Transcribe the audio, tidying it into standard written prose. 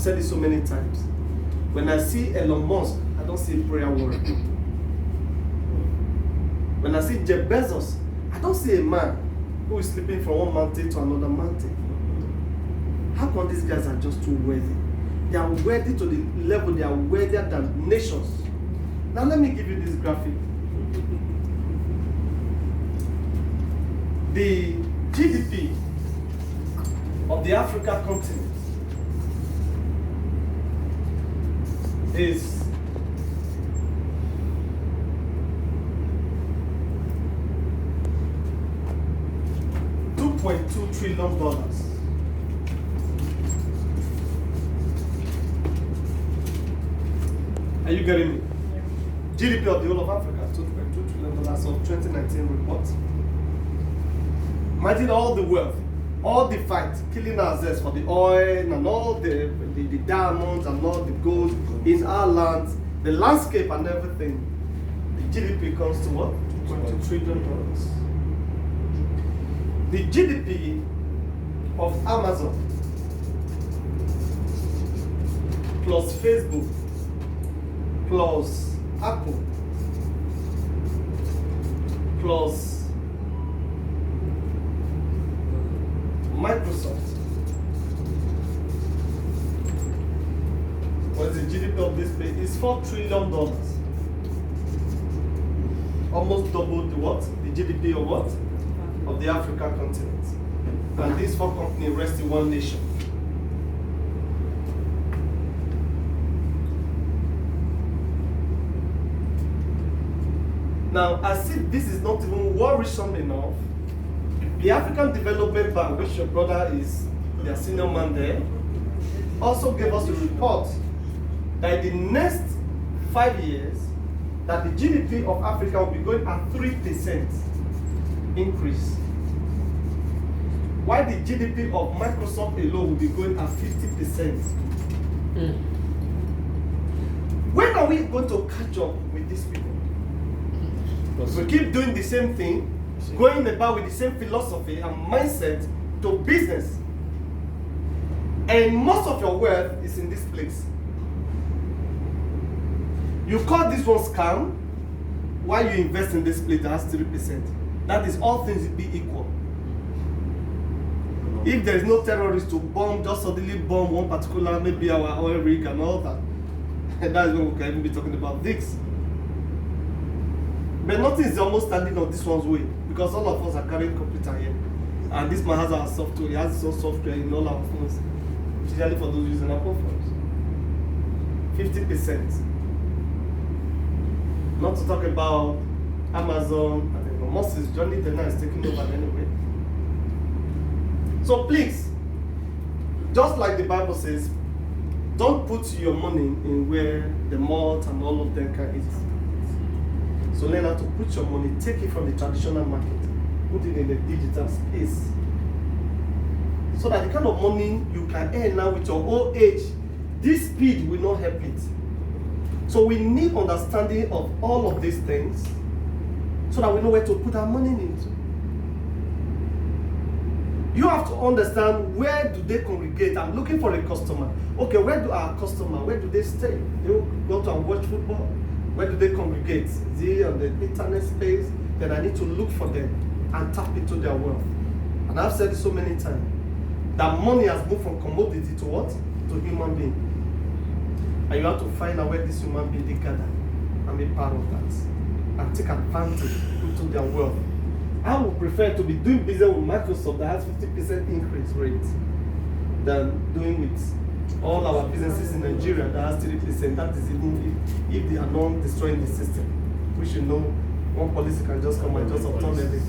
said it so many times. When I see Elon Musk, I don't see a prayer warrior. When I see Jeff Bezos, I don't see a man who is sleeping from one mountain to another mountain. How come these guys are just too worthy? They are worthy to the level they are worthier than nations. Now let me give you this graphic. The GDP of the African continent is $2.2 trillion. Are you getting me? Yeah. GDP of the whole of Africa, $2.2 trillion of 2019 report. Imagine all the wealth, all the fight, killing ourselves for the oil and all the diamonds and all the gold in our lands, the landscape and everything. The GDP comes to what? $2.2 trillion. The GDP of Amazon plus Facebook plus Apple plus Microsoft. What is the GDP of this place? It's $4 trillion. Almost double the what? The GDP of what? Of the African continent. And these four companies rest in one nation. Now, as if this is not even worrisome enough, the African Development Bank, which your brother is their senior man there, also gave us a report that in the next 5 years, that the GDP of Africa will be going at 3% increase. While the GDP of Microsoft alone will be going at 50%. When are we going to catch up with these people? We keep doing the same thing, going about with the same philosophy and mindset to business. And most of your wealth is in this place. You call this one scam, while you invest in this place that has 3%. That is all things be equal. If there is no terrorist to bomb, just suddenly bomb one particular, maybe our oil rig and all that, and that is when we can even be talking about this. But nothing is almost standing on this one's way, because all of us are carrying computer here. And this man has our software, he has his own software in all our phones, especially for those using Apple phones. 50%. Not to talk about Amazon, I think Moses Johnny Dena is taking over anyway. So please, just like the Bible says, don't put your money in where the moth and all of them can eat. So learn how to put your money, take it from the traditional market, put it in the digital space. So that the kind of money you can earn now with your old age, this speed will not help it. So we need understanding of all of these things so that we know where to put our money into. You have to understand, where do they congregate? I'm looking for a customer. Okay, where do our customer, where do they stay? They will go to and watch football. Where do they congregate? Is it on the internet space? Then I need to look for them and tap into their wealth. And I've said it so many times, that money has moved from commodity to what? To human being. And you have to find out where this human being they gather and be part of that. And take advantage into their wealth. I would prefer to be doing business with Microsoft that has 50% increase rate than doing with all our businesses in Nigeria that has 3%. That is even if they are not destroying the system. We should know one policy can just come and just upturn everything.